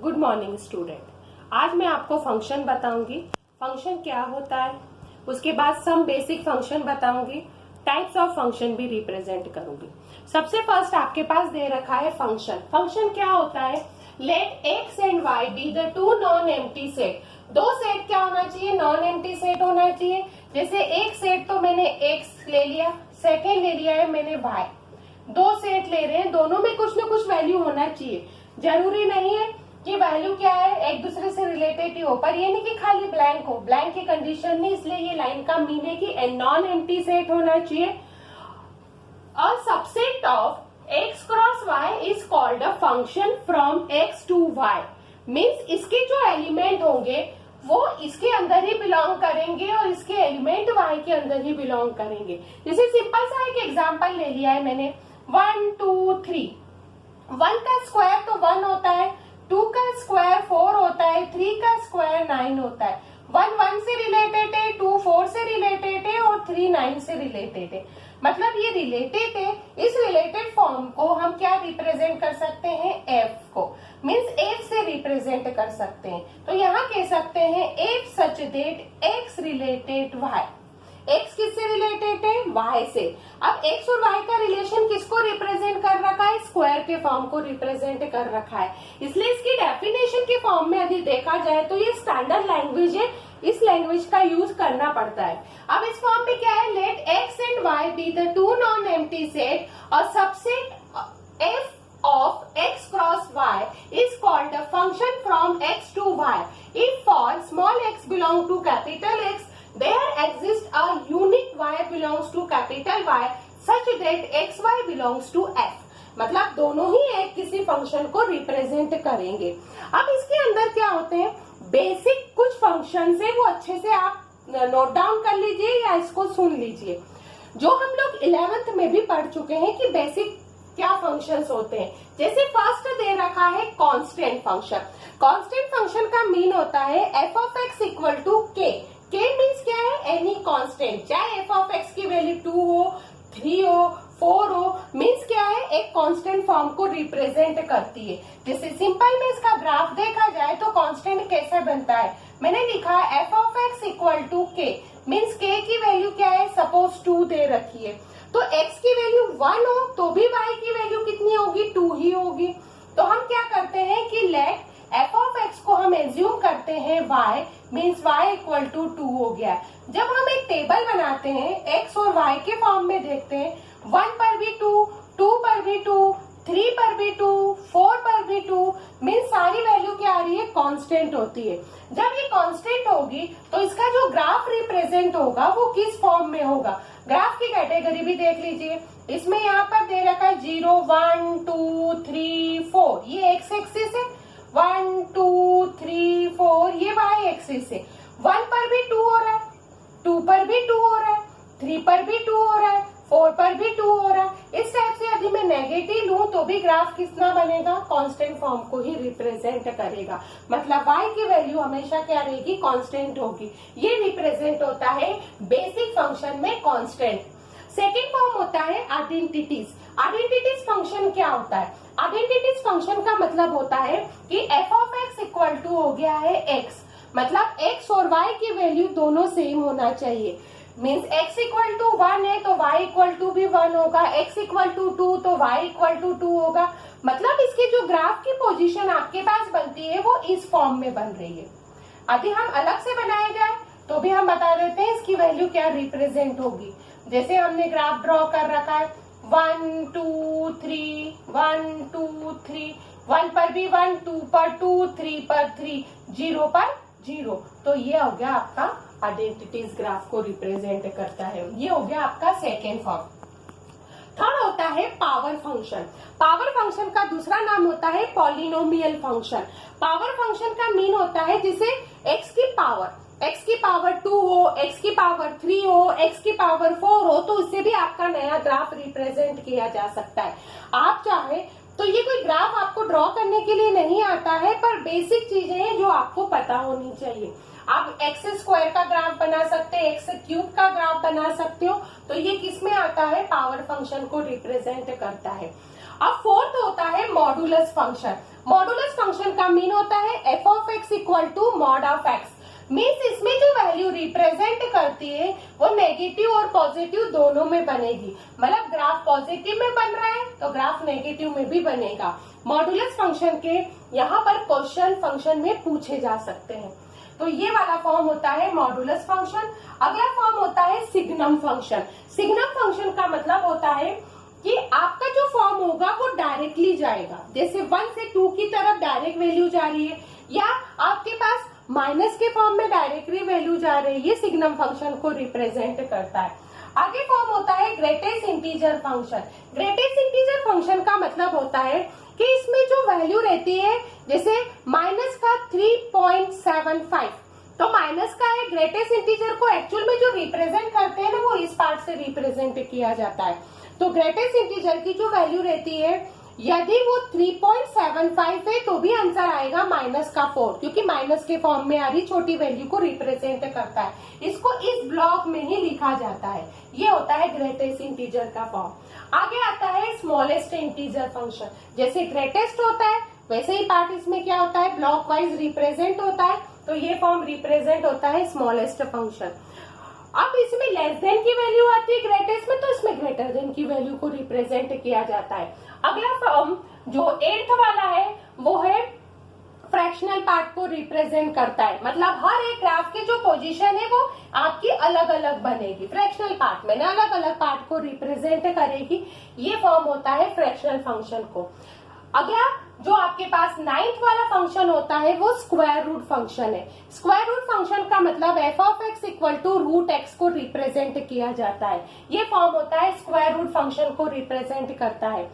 Good morning student. आज मैं आपको फंक्शन बताऊंगी। फंक्शन क्या होता है, उसके बाद सम बेसिक फंक्शन बताऊंगी, टाइप्स ऑफ फंक्शन भी रिप्रेजेंट करूंगी। सबसे फर्स्ट आपके पास दे रखा है फंक्शन। फंक्शन क्या होता है, let X and Y be the two non empty set. दो सेट क्या होना चाहिए, नॉन एम्प्टी सेट होना चाहिए। जैसे एक सेट तो मैंने एक्स ले लिया, सेकेंड ले लिया है मैंने वाई। दो सेट ले रहे हैं, दोनों में कुछ ना कुछ वैल्यू होना चाहिए। जरूरी नहीं है कि वैल्यू क्या है एक दूसरे से रिलेटेड ही हो, पर ये नहीं कि खाली ब्लैंक हो, ब्लैंक की कंडीशन नहीं। इसलिए ये लाइन का मीन है कि नॉन एम्प्टी सेट होना चाहिए। और subset of X cross Y is called a function from X to Y. Means इसके जो एलिमेंट होंगे वो इसके अंदर ही बिलोंग करेंगे और इसके एलिमेंट वाई के अंदर ही बिलोंग करेंगे। जैसे सिंपल सा एक एग्जांपल ले लिया है मैंने, 1 2 3। 1 का स्क्वायर तो 1 होता है, 2 का स्क्वायर 4 होता है, 3 का स्क्वायर 9 होता है। 1 1 से रिलेटेड है, 2 4 से रिलेटेड है और 3 9 से रिलेटेड है। मतलब ये रिलेटेड है। इस रिलेटेड फॉर्म को हम क्या रिप्रेजेंट कर सकते हैं, एफ को, मीन्स एफ से रिप्रेजेंट कर सकते हैं। तो यहाँ कह सकते हैं F such that X related Y. X किससे रिलेटेड है, वाई से। अब एक्स और वाई का रिलेशन किसको रिप्रेजेंट कर रखा है, स्क्वायर के फॉर्म को रिप्रेजेंट कर रखा है। इसलिए इसकी डेफिनेशन के फॉर्म में यदि देखा जाए तो ये स्टैंडर्ड लैंग्वेज है, इस लैंग्वेज का यूज करना पड़ता है। अब इस फॉर्म में क्या है, let X and Y be the two non empty set और subset F of X cross Y is called a function from X to Y if for small X belong to capital X there exists a unique y belongs to capital Y such that xy belongs to f। मतलब दोनों ही एक किसी function को represent करेंगे। अब इसके अंदर क्या होते हैं, बेसिक कुछ फंक्शन है, वो अच्छे से आप नोट डाउन कर लीजिए या इसको सुन लीजिए, जो हम लोग 11th में भी पढ़ चुके हैं कि बेसिक क्या फंक्शंस होते हैं। जैसे फर्स्ट दे रखा है कांस्टेंट फंक्शन। कांस्टेंट फंक्शन का मीन होता है F of X equal to K. K means क्या है, एनी कांस्टेंट, चाहे एफ ऑफ एक्स की वैल्यू 2 हो, 3 हो, 4 हो, मीन्स क्या है, एक कांस्टेंट फॉर्म को रिप्रेजेंट करती है। जैसे सिंपल में इसका ग्राफ देखा जाए तो कांस्टेंट कैसे बनता है, मैंने लिखा है F of X equal to K. Means K की वैल्यू क्या है, सपोज 2 दे रखी है, तो x की वैल्यू 1 हो तो भी y की वैल्यू कितनी होगी, 2 ही होगी। तो हम क्या करते हैं कि लेट f ऑफ x को हम एज्यूम करते हैं y, means y equal to 2 हो गया। जब हम एक टेबल बनाते हैं x और y के फॉर्म में देखते हैं, 1 पर भी 2, 2 पर भी 2, 3 पर भी 2, 4 पर भी 2, मीन्स सारी वैल्यू क्या आ रही है, कांस्टेंट होती है। जब ये कांस्टेंट होगी तो इसका जो ग्राफ रिप्रेजेंट होगा वो किस फॉर्म में होगा, ग्राफ की कैटेगरी भी देख लीजिए। इसमें यहाँ पर दे रखा है 0 1 2 3 4, ये एक्स एक्सिस है, 1 2 3 4 ये वाई एक्सिस है। 1 पर भी 2 हो रहा है, 2 पर भी 2 हो रहा है, 3 पर भी 2 हो रहा है, 4 पर भी 2 हो रहा है। इस टाइप से यदि मैं नेगेटिव लूं तो भी ग्राफ कितना बनेगा, कांस्टेंट फॉर्म को ही रिप्रेजेंट करेगा। मतलब y की वैल्यू हमेशा क्या रहेगी, कांस्टेंट होगी। ये रिप्रेजेंट होता है बेसिक फंक्शन में कांस्टेंट। सेकेंड फॉर्म होता है आइडेंटिटीज। आइडेंटिटीज फंक्शन क्या होता है, आइडेंटिटीज फंक्शन का मतलब होता है कि f of x equal to हो गया है x, मतलब x और y की वैल्यू दोनों सेम होना चाहिए। मीन्स x इक्वल टू 1 है तो y इक्वल टू भी 1 होगा, x इक्वल टू 2 तो y इक्वल टू 2 होगा। मतलब इसके जो ग्राफ की पोजीशन आपके पास बनती है वो इस फॉर्म में बन रही है। यदि हम अलग से बनाए जाए तो भी हम बता देते हैं इसकी वैल्यू क्या रिप्रेजेंट होगी। जैसे हमने ग्राफ ड्रॉ कर रखा है 1 2 3 1 2 3, 1 पर भी 1, 2 पर 2, 3 पर 3, 0 पर 0। तो ये हो गया आपका आइडेंटिटीज, ग्राफ को रिप्रेजेंट करता है। ये हो गया आपका सेकेंड फॉर्म। थर्ड होता है पावर फंक्शन। पावर फंक्शन का दूसरा नाम होता है पॉलिनोमियल फंक्शन। पावर फंक्शन का मीन होता है जिसे x की पावर 2 हो, x की पावर 3 हो, x की पावर 4 हो, तो उससे भी आपका नया ग्राफ रिप्रेजेंट किया जा सकता है। आप चाहे तो ये कोई ग्राफ आपको ड्रॉ करने के लिए नहीं आता है, पर बेसिक चीजें हैं जो आपको पता होनी चाहिए। आप एक्स स्क्वायर का ग्राफ बना सकते हैं, एक्स क्यूब का ग्राफ बना सकते हो, तो ये किस में आता है, पावर फंक्शन को रिप्रेजेंट करता है। अब फोर्थ होता है मॉडुलस फंक्शन। मॉडुलस फंक्शन का मीन होता x equal to mod of x। Means इसमें जो वैल्यू रिप्रेजेंट करती है वो नेगेटिव और पॉजिटिव दोनों में बनेगी। मतलब ग्राफ पॉजिटिव में बन रहा है तो ग्राफ नेगेटिव में भी बनेगा। मॉडुलस फंक्शन के यहाँ पर क्वेश्चन फंक्शन में पूछे जा सकते हैं। तो ये वाला फॉर्म होता है मॉडुलस फंक्शन। अगला फॉर्म होता है सिग्नम फंक्शन। सिग्नम फंक्शन का मतलब होता है कि आपका जो फॉर्म होगा वो डायरेक्टली जाएगा, जैसे 1 से 2 की तरफ डायरेक्ट वैल्यू जा रही है या आपके पास माइनस के फॉर्म में डायरेक्टली वैल्यू जा रही है, ये सिग्नम फंक्शन को रिप्रेजेंट करता है। आगे फॉर्म होता है greatest integer function. Greatest integer function का मतलब होता है कि इसमें जो वैल्यू रहती है, जैसे माइनस का 3.75, तो माइनस का है, ग्रेटेस्ट इंटीजर को एक्चुअल में जो रिप्रेजेंट करते हैं ना वो इस पार्ट से रिप्रेजेंट किया जाता है। तो ग्रेटेस्ट इंटीजर की जो वैल्यू रहती है, यदि वो 3.75 है तो भी आंसर आएगा माइनस का 4, क्योंकि माइनस के फॉर्म में आ रही छोटी वैल्यू को रिप्रेजेंट करता है। इसको इस ब्लॉक में ही लिखा जाता है। ये होता है ग्रेटेस्ट इंटीजर का फॉर्म। आगे आता है स्मॉलेस्ट इंटीजर फंक्शन। जैसे ग्रेटेस्ट होता है वैसे ही पार्ट इसमें क्या होता है, ब्लॉक वाइज रिप्रेजेंट होता है। तो ये फॉर्म रिप्रेजेंट होता है स्मॉलेस्ट फंक्शन। अब इसमें लेस देन की वैल्यू आती है ग्रेटेस्ट में, तो इसमें ग्रेटर देन की वैल्यू को रिप्रेजेंट किया जाता है। अगला फॉर्म जो 8th वाला है वो है फ्रैक्शनल पार्ट को रिप्रेजेंट करता है। मतलब हर एक ग्राफ की जो पोजीशन है वो आपकी अलग अलग बनेगी। फ्रैक्शनल पार्ट में ना अलग अलग पार्ट को रिप्रेजेंट करेगी। ये फॉर्म होता है फ्रैक्शनल फंक्शन को। अगला जो आपके पास 9th वाला फंक्शन होता है वो स्क्वायर रूट फंक्शन है। स्क्वायर रूट फंक्शन का मतलब F of X equal to root X को रिप्रेजेंट किया जाता है। ये फॉर्म होता है स्क्वायर रूट फंक्शन को रिप्रेजेंट करता है।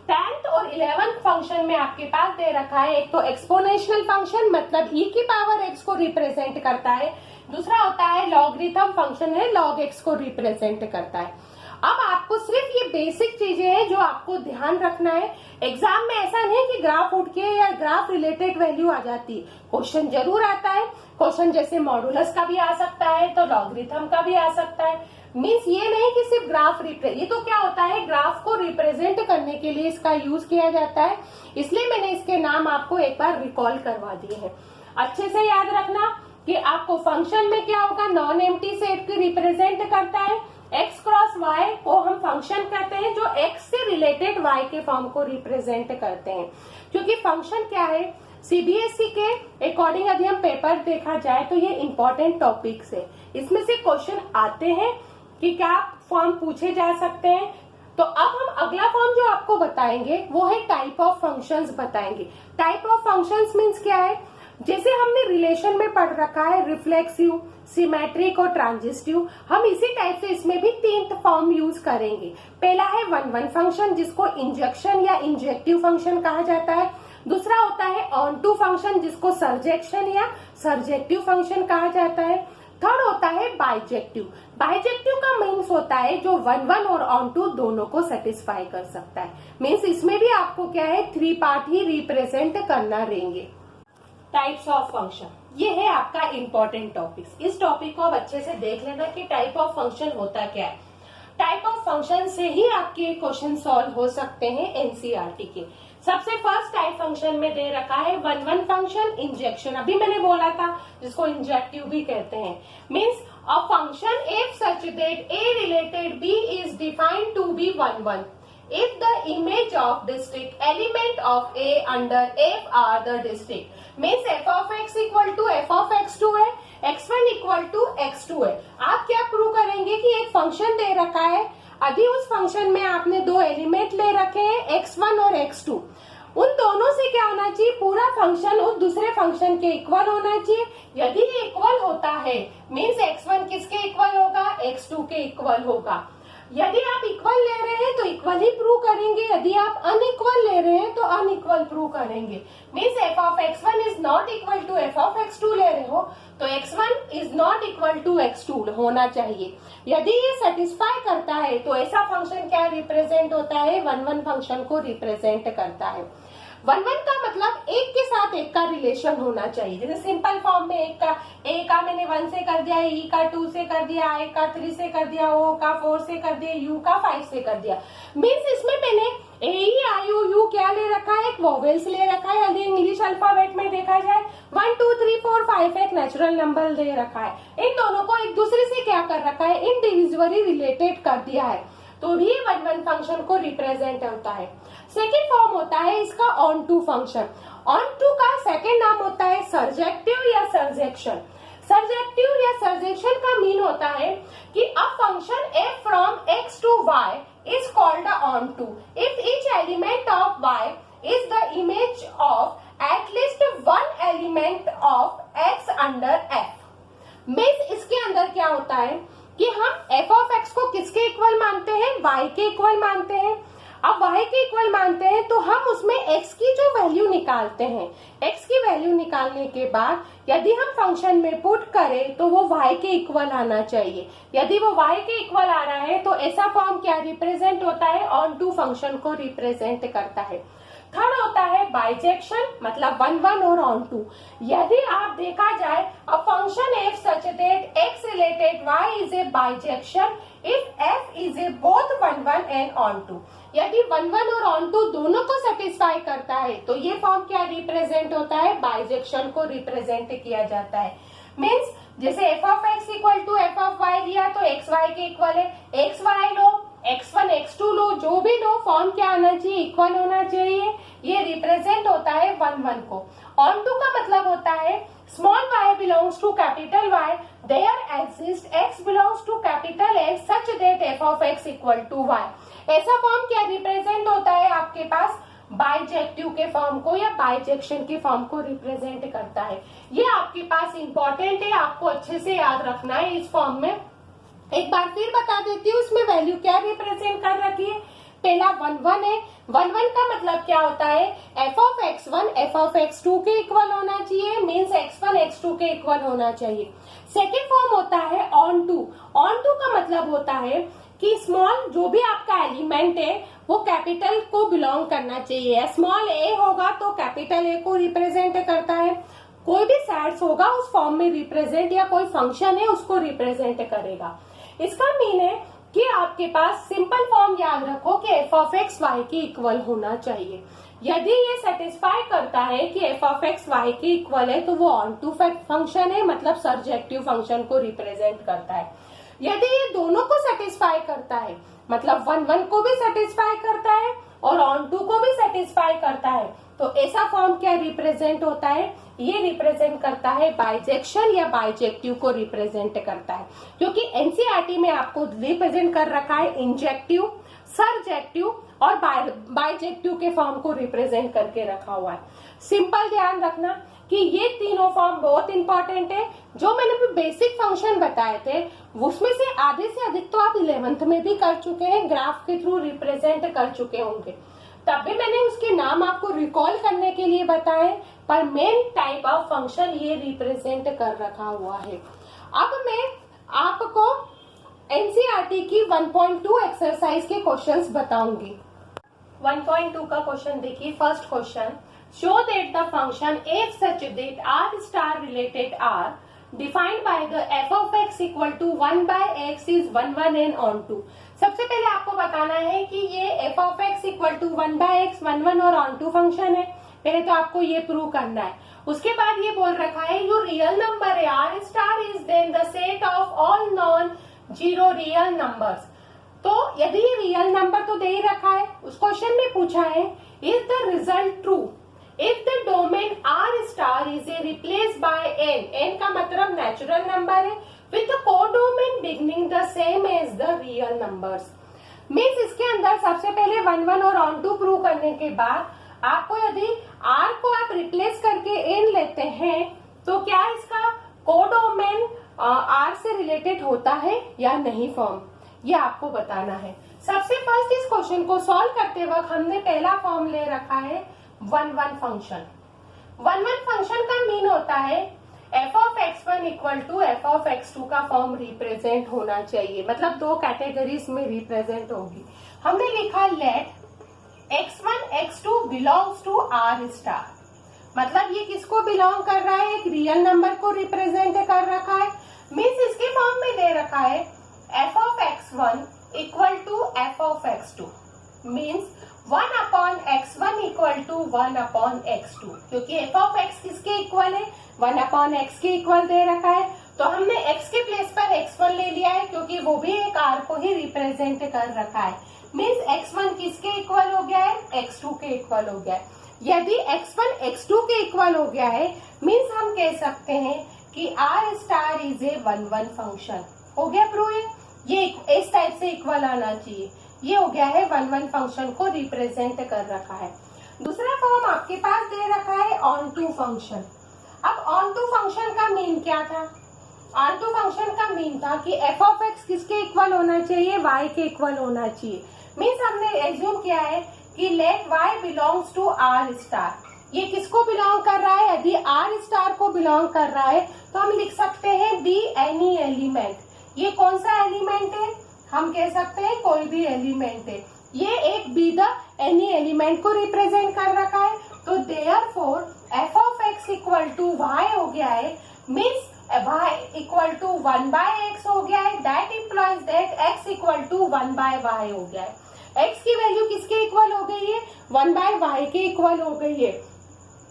10th और 11th फंक्शन में आपके पास दे रखा है, एक तो एक्सपोनेंशियल फंक्शन मतलब e की पावर x को रिप्रेजेंट करता है, दूसरा होता है लॉगरिथम फंक्शन है, log x को रिप्रेजेंट करता है। अब आपको सिर्फ ये बेसिक चीजें हैं जो आपको ध्यान रखना है। एग्जाम में ऐसा नहीं कि ग्राफ उठ के या ग्राफ रिलेटेड वैल्यू आ जाती है, क्वेश्चन जरूर आता है। क्वेश्चन जैसे मॉडुलस का भी आ सकता है तो लॉगरिथम का भी आ सकता है। मीन्स ये नहीं कि सिर्फ ग्राफ ये तो क्या होता है, ग्राफ को रिप्रेजेंट करने के लिए इसका यूज किया जाता है, इसलिए मैंने इसके नाम आपको एक बार रिकॉल करवा दिए हैं। अच्छे से याद रखना कि आपको फंक्शन में क्या होगा, नॉन एम्प्टी सेट को रिप्रेजेंट करता है। x क्रॉस y को हम फंक्शन कहते हैं जो x से रिलेटेड y के फॉर्म को रिप्रेजेंट करते हैं। क्योंकि फंक्शन क्या है, सीबीएसई के अकॉर्डिंग यदि हम पेपर देखा जाए तो ये इंपॉर्टेंट टॉपिक्स है। इसमें से क्वेश्चन आते हैं कि क्या फॉर्म पूछे जा सकते हैं। तो अब हम अगला फॉर्म जो आपको बताएंगे वो है टाइप ऑफ फंक्शंस बताएंगे। टाइप ऑफ फंक्शंस मीन्स क्या है, जैसे हमने रिलेशन में पढ़ रखा है रिफ्लेक्सिव, सिमेट्रिक और ट्रांजिस्टिव, हम इसी टाइप से इसमें भी 3 फॉर्म यूज करेंगे। पहला है 1-1 फंक्शन जिसको इंजेक्शन या इंजेक्टिव फंक्शन कहा जाता है। दूसरा होता है ऑन टू फंक्शन जिसको सर्जेक्शन या सर्जेक्टिव फंक्शन कहा जाता है। थर्ड होता है बाइजेक्टिव। बाइजेक्टिव का मीन्स होता है जो 1-1 और ऑन टू दोनों को सेटिस्फाई कर सकता है। मीन्स इसमें भी आपको क्या है, 3 पार्ट ही रिप्रेजेंट करना रहेंगे। टाइप्स ऑफ फंक्शन, ये है आपका इंपॉर्टेंट टॉपिक। इस टॉपिक को आप अच्छे से देख लेना कि टाइप ऑफ फंक्शन होता क्या है। टाइप ऑफ फंक्शन से ही आपके क्वेश्चन सॉल्व हो सकते हैं एनसीईआरटी के। सबसे फर्स्ट टाइप फंक्शन में दे रखा है 1-1 फंक्शन इंजेक्शन, अभी मैंने बोला था जिसको इंजेक्टिव भी कहते हैं। Means a function if such that a related b is defined to be 1-1 if the image of distinct element of a under f are the distinct। means f of x equal to f of x2 है, x1 equal to x2 है। आप क्या prove करेंगे कि एक function दे रखा है, अभी उस फंक्शन में आपने 2 एलिमेंट ले रखे हैं x1 और x2, उन दोनों से क्या होना चाहिए, पूरा फंक्शन उस दूसरे फंक्शन के इक्वल होना चाहिए। यदि ये इक्वल होता है मीन्स x1 किसके इक्वल होगा, x2 के इक्वल होगा। यदि आप इक्वल ले रहे हैं तो इक्वल ही प्रूव करेंगे, यदि आप अनइक्वल ले रहे हैं तो अनइक्वल प्रूव करेंगे। Means f of x1 is not equal to f of x2 ले रहे हो तो x1 is not equal to x2 होना चाहिए। यदि ये सेटिस्फाई करता है तो ऐसा फंक्शन क्या रिप्रेजेंट होता है, 1-1 फंक्शन को रिप्रेजेंट करता है। 1-1 का मतलब एक के साथ एक का रिलेशन होना चाहिए। जैसे सिंपल फॉर्म में एक का ए का मैंने 1 से कर दिया, ई का 2 से कर दिया, आई का 3 से कर दिया, ओ का 4 से कर दिया, यू का 5 से कर दिया। मीन्स इसमें मैंने ए ई आई यू क्या ले रखा है, एक वोवेल्स ले रखा है। यदि इंग्लिश अल्फाबेट में देखा जाए 1 2 नेचुरल नंबर दे रखा है, इन दोनों को एक दूसरे से क्या कर रखा है, इंडिविजुअली रिलेटेड कर दिया है, तो ये वन वन फंक्शन को रिप्रेजेंट होता है। सेकेंड फॉर्म होता है इसका onto function. Onto का सेकेंड नाम होता है सर्जेक्टिव या सर्जेक्शन। सर्जेक्टिव या सर्जेक्शन का मीन होता है कि अ function f from x to y is called a onto if each element of y is the image of at least one element of x under f। Means इसके अंदर क्या होता है कि हम f of x को किसके equal मानते हैं, y के इक्वल मानते हैं। अब y के इक्वल मानते हैं तो हम उसमें x की जो वैल्यू निकालते हैं, x की वैल्यू निकालने के बाद यदि हम फंक्शन में पुट करें तो वो y के इक्वल आना चाहिए। यदि वो y के इक्वल आ रहा है तो ऐसा फॉर्म क्या रिप्रेजेंट होता है, ऑन टू फंक्शन को रिप्रेजेंट करता है। थर्ड होता है बाइजेक्शन, मतलब वन वन और ऑन टू। यदि आप देखा जाए a function f such that x related y is a bijection if f is a both one one and onto. यदि वन वन और ऑन टू दोनों को सेटिस्फाई करता है तो ये फॉर्म क्या रिप्रेजेंट होता है, बाइजेक्शन को रिप्रेजेंट किया जाता है। मीन्स जैसे f of x equal to f of y लिया तो x y के इक्वल है, x y लो, x1 x2 लो, जो भी लो फॉर्म क्या आना चाहिए, इक्वल होना चाहिए। ये रिप्रेजेंट होता है वन वन को। ऑन टू का मतलब होता है small y belongs to capital Y, there exist x belongs to capital X such that f of x equal to y। ऐसा फॉर्म क्या रिप्रेजेंट होता है आपके पास, बाइजेक्टिव के फॉर्म को या बाइजेक्शन के फॉर्म को रिप्रेजेंट करता है। ये आपके पास इंपॉर्टेंट है, आपको अच्छे से याद रखना है इस फॉर्म में। एक बार फिर बता देती हूँ इसमें वैल्यू क्या रिप्रेजेंट कर रखी है। पहला वन वन है, वन वन का मतलब क्या होता है, f of x1 f of x2 के इक्वल होना चाहिए, मीन्स x1 x2 के इक्वल होना चाहिए। सेकेंड फॉर्म होता है ऑन टू। ऑन टू का मतलब होता है कि स्मॉल जो भी आपका एलिमेंट है वो कैपिटल को बिलोंग करना चाहिए। स्मॉल a होगा तो कैपिटल A को रिप्रेजेंट करता है, कोई भी सेट्स होगा उस फॉर्म में रिप्रेजेंट, या कोई फंक्शन है उसको रिप्रेजेंट करेगा। इसका मीन है कि आपके पास सिंपल फॉर्म याद रखो कि f of x y के इक्वल होना चाहिए। यदि ये सेटिस्फाई करता है कि f of x y के इक्वल है तो वो ऑन टू फंक्शन है, मतलब सर्जेक्टिव फंक्शन को रिप्रेजेंट करता है। यदि ये दोनों को सेटिस्फाई करता है, मतलब वन वन को भी सेटिस्फाई करता है और ऑन टू को भी सेटिस्फाई करता है, तो ऐसा फॉर्म क्या रिप्रेजेंट होता है, ये रिप्रेजेंट करता है बाइजेक्शन या बाइजेक्टिव को रिप्रेजेंट करता है। क्योंकि एनसीईआरटी में आपको रिप्रेजेंट कर रखा है इंजेक्टिव, सर्जेक्टिव और बाइजेक्टिव के फॉर्म को रिप्रेजेंट करके रखा हुआ है। सिंपल ध्यान रखना कि ये तीनों फॉर्म बहुत इंपॉर्टेंट है। जो मैंने बेसिक फंक्शन बताए थे उसमें से आधे से अधिक तो आप 11th में भी कर चुके हैं, ग्राफ के थ्रू रिप्रेजेंट कर चुके होंगे। तब भी मैंने उसके नाम आपको रिकॉल करने के लिए बताए, पर मेन टाइप ऑफ फंक्शन ये रिप्रेजेंट कर रखा हुआ है। अब मैं आपको एनसीईआरटी की 1.2 एक्सरसाइज के क्वेश्चंस बताऊंगी। 1.2 का क्वेश्चन देखिए। First question, show that the function f such that r star related r defined by the f of x equal to 1 by x is 1 1 and on 2। सबसे पहले आपको बताना है कि ये f of x equal to 1 by x 1 1 और onto function है। पहले तो आपको ये प्रूव करना है। उसके बाद ये बोल रखा है जो रियल नंबर है r star is then the set of all non zero real numbers. तो यदि ये रियल नंबर तो दे ही रखा है, उस क्वेश्चन में पूछा है is the result true if the domain r star is a replace by n। n का मतलब नेचुरल नंबर है with the codomain beginning the same as the real numbers। Means इसके अंदर सबसे पहले 1 1 और ऑन टू प्रूव करने के बाद आपको यदि r को आप रिप्लेस करके n लेते हैं तो क्या इसका कोडोमेन r से रिलेटेड होता है या नहीं फॉर्म, ये आपको बताना है। सबसे फर्स्ट इस क्वेश्चन को सॉल्व करते वक्त हमने पहला फॉर्म ले रखा है 1 1 फंक्शन। 1 1 फंक्शन का मीन होता है f of x1 equal to f of x2 का फॉर्म रिप्रेजेंट होना चाहिए, मतलब दो कैटेगरीज में रिप्रेजेंट होगी। हमने लिखा let x1 x2 belongs to r star, मतलब ये किसको बिलोंग कर रहा है, एक रियल नंबर को रिप्रेजेंट कर रखा है। मीन्स इसके फॉर्म में दे रखा है f of x1 equal to f of x2। Means 1/x1 equal to 1/x2, क्योंकि f ऑफ x किसके इक्वल है, 1/x के इक्वल दे रखा है, तो हमने x के प्लेस पर x1 ले लिया है, क्योंकि वो भी एक r को ही रिप्रेजेंट कर रखा है। मीन्स x1 किसके इक्वल हो गया है, x2 के इक्वल हो गया है। यदि x1 x2 के इक्वल हो गया है, मीन्स हम कह सकते हैं कि r star is a 1-1 function. हो गया प्रूव, ये इस टाइप से इक्वल आना चाहिए। ये हो गया है 1-1 फंक्शन को रिप्रेजेंट कर रखा है। दूसरा फॉर्म आपके पास दे रखा है ऑन टू फंक्शन। अब ऑन टू फंक्शन का मीन क्या था, ऑन टू फंक्शन का मीन था कि f ऑफ x किसके इक्वल होना चाहिए, y के इक्वल होना चाहिए। मीन्स हमने एज्यूम किया है कि let y belongs to r star. ये किसको बिलोंग कर रहा है, यदि r स्टार को बिलोंग कर रहा है तो हम लिख सकते हैं बी एनी एलिमेंट। ये कौन सा एलिमेंट है, हम कह सकते हैं कोई भी एलिमेंट है। ये एक बी द एनी एलिमेंट को रिप्रेजेंट कर रखा है, तो therefore f of x equal to y हो गया है। Means y equal to 1/x हो गया है। That implies that x equal to 1/y हो गया है। x की वैल्यू किसके इक्वल हो गई है, 1/y के इक्वल हो गई है।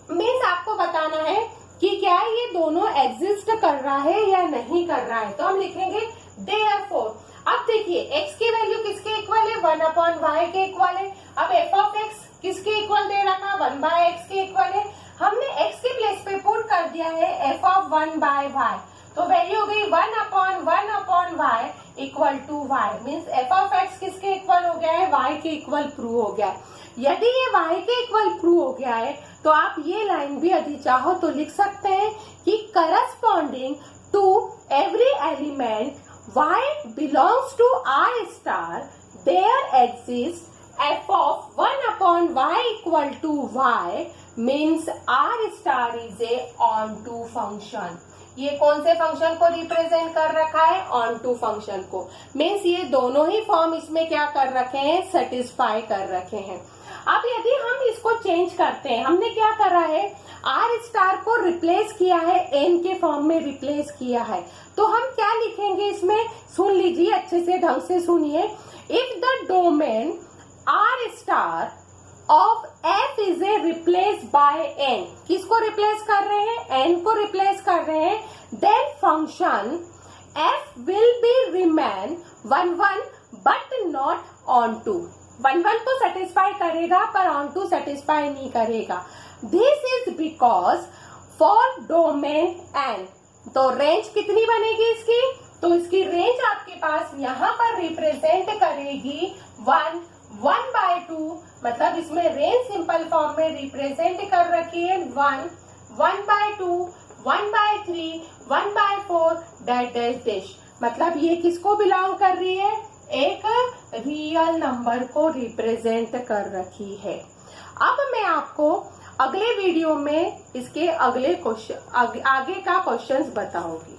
मीन्स आपको बताना है कि क्या ये दोनों एग्जिस्ट कर रहा है या नहीं कर रहा है, तो हम लिखेंगे देयरफॉर। अब देखिए x की वैल्यू किसके इक्वल है, 1/y के इक्वल है। अब f ऑफ x किसके इक्वल दे रखा, 1/x के इक्वल है। हमने x के प्लेस पे पुट कर दिया है f ऑफ 1/y, तो वैल्यू हो गई 1/1/y equal to y। Means f of x किसके इक्वल हो गया है, y के इक्वल प्रूव हो गया है। यदि ये y के इक्वल प्रूव हो गया है तो आप ये लाइन भी यदि चाहो तो लिख सकते हैं कि corresponding to every element y belongs to r star, there exists f of 1/y equal to y, means r star is a onto function। ये कौन से फंक्शन को रिप्रेजेंट कर रखा है, ऑन टू फंक्शन को। मीन्स ये दोनों ही फॉर्म इसमें क्या कर रखे हैं, सेटिस्फाई कर रखे हैं। अब यदि हम इसको चेंज करते हैं, हमने क्या करा है, आर स्टार को रिप्लेस किया है, एन के फॉर्म में रिप्लेस किया है, तो हम क्या लिखेंगे इसमें, सुन लीजिए अच्छे से, ढंग से सुनिए। If the domain R star of f is a replace by n, किसको रिप्लेस कर रहे हैं, n को रिप्लेस कर रहे हैं, then function f will be remain 1-1 but not onto. 1-1 तो सेटिस्फाई करेगा पर ऑन टू सेटिस्फाई नहीं करेगा। This is because for domain n, तो रेंज कितनी बनेगी इसकी, तो इसकी रेंज आपके पास यहाँ पर रिप्रेजेंट करेगी 1/2, मतलब इसमें रेंज सिंपल फॉर्म में रिप्रेजेंट कर रखी है 1, 1/2, 1/3, 1/4 डैश। मतलब ये किसको बिलोंग कर रही है, एक रियल नंबर को रिप्रेजेंट कर रखी है। अब मैं आपको अगले वीडियो में इसके अगले क्वेश्चन, आगे का क्वेश्चंस बताऊंगी।